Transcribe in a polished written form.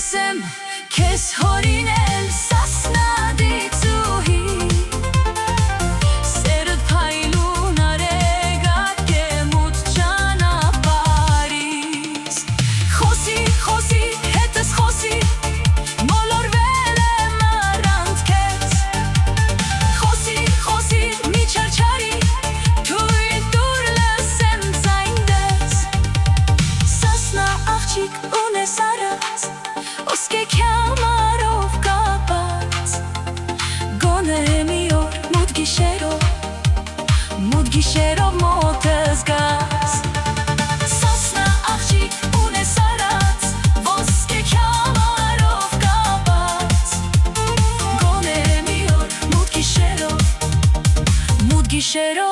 լսեմ քեզ հորինել Սասնա դիցուհի Սերդ փայլուն արեգակ է մութ ճանապարհից Խոսի, խոսի, հետս խոսի Մոլորվել եմ առանց քեզ Խոսի, խոսի, մի չարչարի Թույլ տուր լսեմ ձայնդ Սասնա աղջիկ ունես առած Ոսկե քյամարով կապած Գոնե մի օր մութ գիշերով մոտս գաս Սասնա աղջիկ ունես առած Ոսկե քյամարով կապած Գոնե մի օր մութ գիշերով